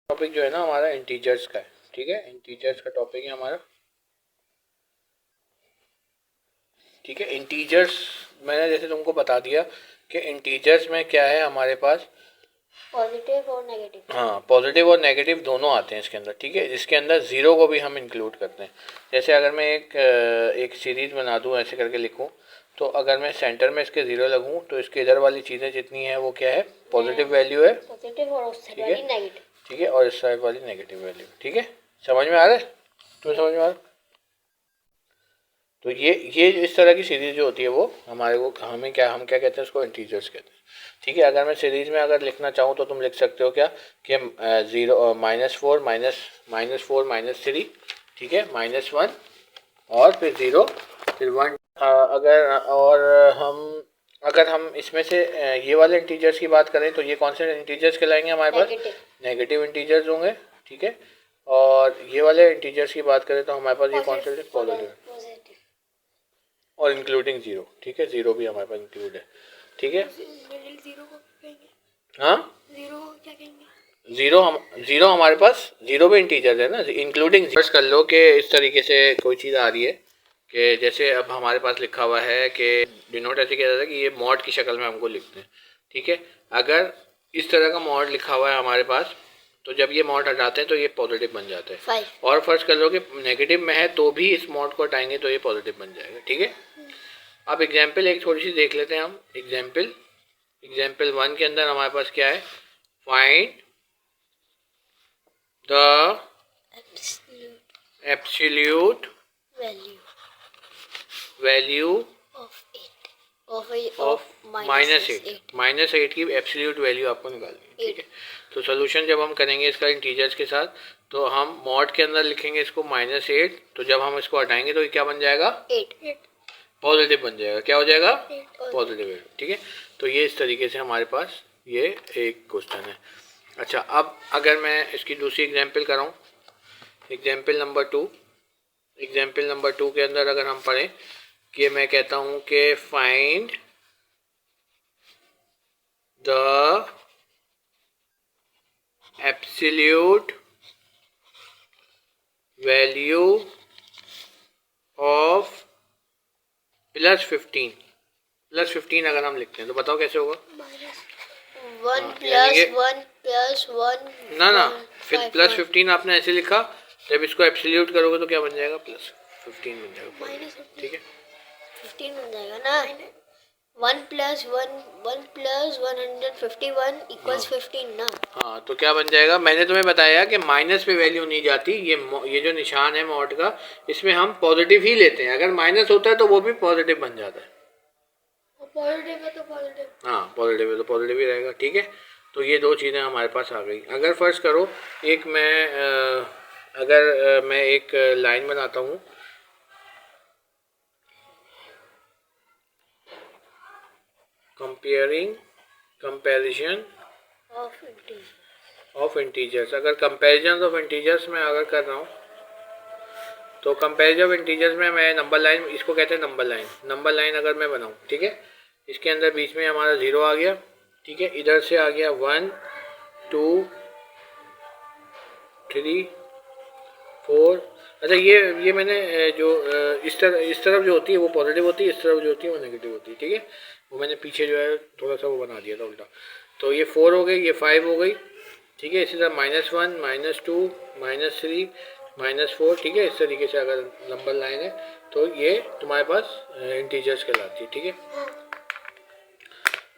Topic जो है ना हमारा इंटीजर्स का है, ठीक है। इंटीजर्स का टॉपिक है हमारा, ठीक है। इंटीजर्स मैंने जैसे तुमको बता दिया कि इंटीजर्स में क्या है हमारे पास, पॉजिटिव और नेगेटिव। हाँ, पॉजिटिव और नेगेटिव दोनों आते हैं इसके अंदर, ठीक है। इसके अंदर ज़ीरो को भी हम इंक्लूड करते हैं। जैसे अगर मैं एक सीरीज़ बना दूँ, ऐसे करके लिखूँ, तो अगर मैं सेंटर में इसके ज़ीरो लगूँ तो इसके इधर वाली चीज़ें जितनी हैं वो क्या है, पॉजिटिव वैल्यू है, पॉजिटिव, और उस साइड वाली नेगेटिव, ठीक है, और इस साइड वाली नेगेटिव वैल्यू, ठीक है। समझ में आ रहा है? तुम्हें समझ में आ रहा है? तो ये इस तरह की सीरीज जो होती है वो हमारे को हम क्या कहते हैं, उसको इंटीजर्स कहते हैं, ठीक है। अगर मैं सीरीज में अगर लिखना चाहूँ तो तुम लिख सकते हो क्या कि ज़ीरो -4 -4 -3, ठीक है, -1 और फिर ज़ीरो फिर 1। अगर हम इसमें से ये वाले इंटीजर्स की बात करें तो ये कौन से इंटीजर्स कहलाएंगे हमारे पास? नेगेटिव इंटीजर्स होंगे, ठीक है। और ये वाले इंटीजर्स की बात करें तो हमारे पास ये कौन से? पॉजिटिव और इंक्लूडिंग ज़ीरो, ठीक है, ज़ीरो भी हमारे पास इंक्लूड है, ठीक है। हाँ, ज़ीरो हमारे पास, ज़ीरो भी इंटीजर है ना, इंक्लूडिंग फर्स्ट कर लो कि इस तरीके से कोई चीज़ आ रही है कि जैसे अब हमारे पास लिखा हुआ है कि डिनोट ऐसे कहता था कि ये मॉड की शक्ल में हमको लिखते हैं, ठीक है। अगर इस तरह का मॉड लिखा हुआ है हमारे पास तो जब ये मॉड हटाते हैं तो ये पॉजिटिव बन जाता है। और फर्स्ट कर लो कि नेगेटिव में है तो भी इस मॉड को हटाएंगे तो ये पॉजिटिव बन जाएगा, ठीक है। अब एग्जाम्पल एक थोड़ी सी देख लेते हैं हम। एग्जाम्पल 1 के अंदर हमारे पास क्या है? Find the absolute value of -8 की एब्सोल्यूट वैल्यू आपको निकालनी है, ठीक है। तो सोल्यूशन जब हम करेंगे इसका इंटीजर्स के साथ तो हम मॉड के अंदर लिखेंगे इसको -8, तो जब हम इसको हटाएंगे तो ये क्या बन जाएगा? 8 पॉजिटिव बन जाएगा। क्या हो जाएगा? पॉजिटिव, ठीक है। तो ये इस तरीके से हमारे पास ये एक क्वेश्चन है। अच्छा, अब अगर मैं इसकी दूसरी एग्जाम्पल कराऊँ, एग्जाम्पल नंबर 2 के अंदर अगर हम पढ़ें कि मैं कहता हूँ कि find the absolute value of +15 अगर हम लिखते हैं तो बताओ कैसे होगा? 1 + 1 + 1 ना, फिर +15 आपने ऐसे लिखा, जब इसको एब्सोल्यूट करोगे तो क्या बन जाएगा? +15 बन जाएगा, ठीक है। 15 बन जाएगा ना। 1 + 1 151 = 15 ना। हाँ, तो क्या बन जाएगा? मैंने तुम्हें बताया कि माइनस पे वैल्यू नहीं जाती, ये जो निशान है मॉड का, इसमें हम पॉजिटिव ही लेते हैं। अगर माइनस होता है तो वो भी पॉजिटिव बन जाता है। पॉजिटिव है तो पॉजिटिव, हाँ, पॉजिटिव है तो पॉजिटिव ही रहेगा, ठीक है। तो ये दो चीज़ें हमारे पास आ गई। अगर फर्स्ट करो मैं एक लाइन बनाता हूँ, कंपैरिजन ऑफ इंटीजर्स। अगर कंपैरिजन ऑफ इंटीजर्स में अगर कर रहा हूँ तो कंपैरिजन ऑफ इंटीजर्स में मैं नंबर लाइन, इसको कहते हैं नंबर लाइन अगर मैं बनाऊँ, ठीक है। इसके अंदर बीच में हमारा 0 आ गया, ठीक है। इधर से आ गया 1 2 3 4। अच्छा, ये मैंने जो इस तरफ जो होती है वो पॉजिटिव होती है, इस तरफ जो होती है वो नेगेटिव होती है, ठीक है। वो मैंने पीछे जो है थोड़ा सा वो बना दिया था उल्टा। तो ये 4 हो गई, ये 5 हो गई, ठीक है। इसी तरह -1 -2 -3 -4, ठीक है। इस तरीके से अगर नंबर लाइन है तो ये तुम्हारे पास इंटीजर्स कहलाती है, ठीक है।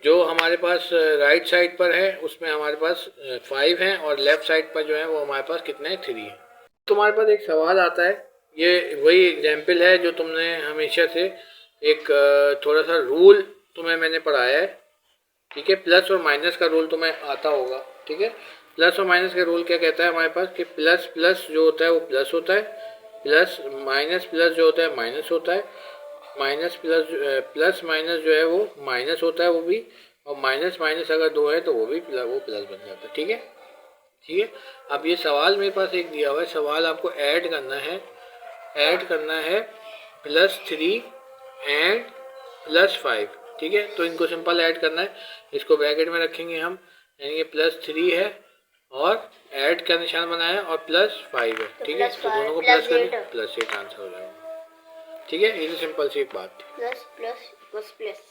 जो हमारे पास राइट साइड पर है उसमें हमारे पास 5 हैं और लेफ्ट साइड पर जो है वो हमारे पास कितने हैं? 3 है। तुम्हारे पास एक सवाल आता है, ये वही एग्जाम्पल है जो तुमने हमेशा से एक थोड़ा सा रूल तुम्हें मैंने पढ़ाया है, ठीक है। प्लस और माइनस का रूल तुम्हें आता होगा, ठीक है। प्लस और माइनस का रूल क्या कहता है हमारे पास कि प्लस प्लस जो होता है वो प्लस होता है, प्लस प्लस जो होता है माइनस होता है, प्लस माइनस जो है वो माइनस होता है वो भी, और माइनस माइनस अगर दो है तो वो प्लस बन जाता है, ठीक है। ठीक है। अब ये सवाल मेरे पास एक दिया हुआ है, सवाल आपको ऐड करना है +3 एंड +5, ठीक है। तो इनको सिंपल ऐड करना है, इसको ब्रैकेट में रखेंगे हम, यानी कि +3 है और ऐड का निशान बनाया और +5 है, ठीक है, तो दोनों को प्लस कर दिया, +8 आंसर हो जाएगा, ठीक है। ये तो सिंपल सी एक बात थी। Plus plus equals plus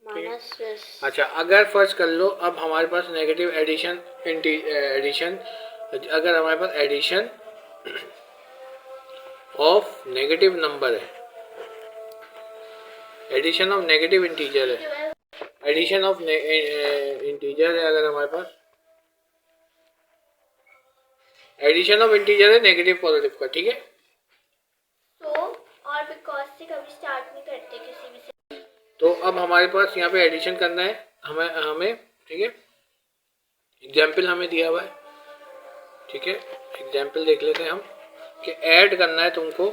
minus. अच्छा, अगर फर्ज कर लो अब हमारे पास नेगेटिव एडिशन अगर हमारे पास एडिशन ऑफ नेगेटिव नंबर है, एडिशन ऑफ नेगेटिव इंटीजर है, एडिशन ऑफ इंटीजर है, अगर हमारे पास एडिशन ऑफ इंटीजर है नेगेटिव पॉजिटिव का, ठीक है। तो और बिकॉज से कभी स्टार्ट नहीं करते किसी भी से। तो अब हमारे पास यहाँ पे एडिशन करना है हमें, ठीक है। एग्जाम्पल हमें दिया हुआ है, ठीक है, एग्जाम्पल देख लेते हैं हम कि ऐड करना है तुमको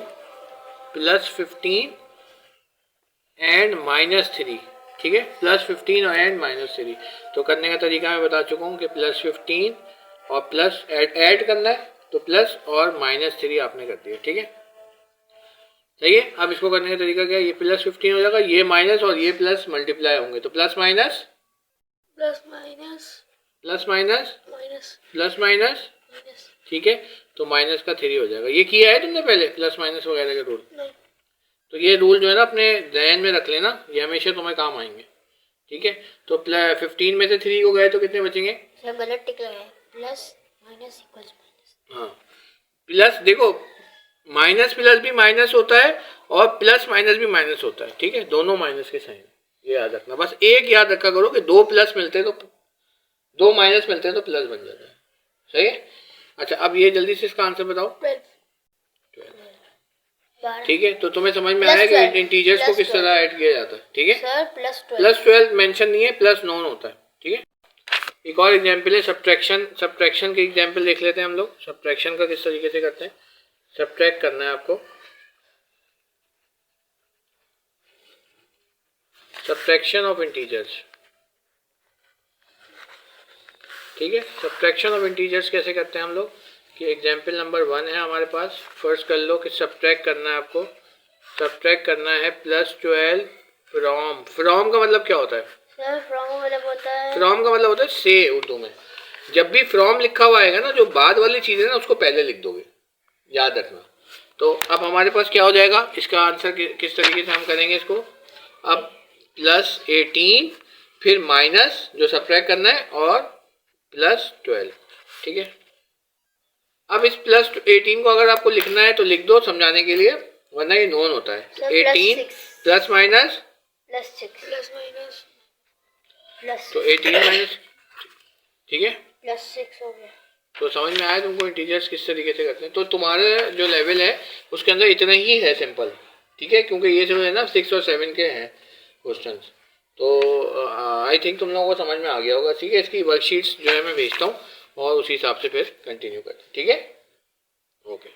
+15 एंड -3, ठीक है, +15 एंड -3। तो करने का तरीका मैं बता चुका हूँ कि +15 और प्लस ऐड करना है, तो प्लस और -3 आपने कर दिया, ठीक है, सही है। अब इसको करने का तरीका क्या है, ये +15 हो जाएगा, ये माइनस और ये प्लस मल्टीप्लाई होंगे, तो plus minus plus minus plus minus minus plus minus, minus. ठीक है, तो माइनस का 3 हो जाएगा। ये किया है तुमने पहले प्लस माइनस वगैरह के रूल? नहीं। तो ये रूल जो है ना अपने ध्यान में रख लेना, ये हमेशा तुम्हें काम आएंगे, ठीक है। तो 15 में से 3 को गए तो कितने बचेंगे? सर गलत टिक लगाया, प्लस माइनस इक्वल्स माइनस। हाँ, प्लस देखो, माइनस प्लस भी माइनस होता है और प्लस माइनस भी माइनस होता है, ठीक है, दोनों माइनस के साइन, ये याद रखना। बस एक याद रखा करो कि 2 प्लस मिलते हैं तो 2 माइनस मिलते हैं तो प्लस बन जाता है, सही है। अच्छा, अब ये जल्दी से इसका आंसर बताओ। 12। ठीक है, तो तुम्हें समझ में आया कि इंटीजर्स को किस तरह ऐड किया जाता है, ठीक है। सर +12 मेंशन नहीं है, +9 होता है, ठीक है। एक और एग्जांपल है सब्ट्रैक्शन के एग्जांपल देख लेते हैं हम लोग। सब्ट्रैक्शन का किस तरीके से करते हैं, सब्ट्रैक्ट करना है आपको, सब्ट्रैक्शन ऑफ इंटीजर्स, ठीक है। सब्ट्रैक्शन ऑफ इंटीजर्स कैसे करते हैं हम लोग कि एग्जांपल नंबर 1 है हमारे पास। फर्स्ट कर लो कि सब्ट्रैक्ट करना है आपको, सब्ट्रैक्ट करना है +12 फ्रॉम का मतलब क्या होता है? सर फ्रॉम का मतलब होता है, फ्रॉम का मतलब होता है से उर्दू में। जब भी फ्रॉम लिखा हुआ आएगा ना, जो बाद वाली चीज़ है ना उसको पहले लिख दोगे, याद रखना। तो अब हमारे पास क्या हो जाएगा, इसका आंसर किस तरीके से हम करेंगे इसको। अब +18 फिर माइनस जो सब्ट्रैक्ट करना है और +12, ठीक है। अब इस +18 को अगर आपको लिखना है तो लिख दो समझाने के लिए, वरना ये नोन होता है। 18 plus minus +6 plus minus plus, तो 18 माइनस, ठीक है, +6 हो गया। तो समझ में आया तुमको इंटीजर्स किस तरीके से करते हैं। तो तुम्हारे जो लेवल है उसके अंदर इतना ही है सिंपल, ठीक है, क्योंकि ये जो है ना 6 और 7 के हैं क्वेश्चंस। तो आई थिंक तुम लोगों को समझ में आ गया होगा, ठीक है। इसकी वर्कशीट्स जो है मैं भेजता हूँ और उसी हिसाब से फिर कंटिन्यू करते हैं, ठीक है, ओके।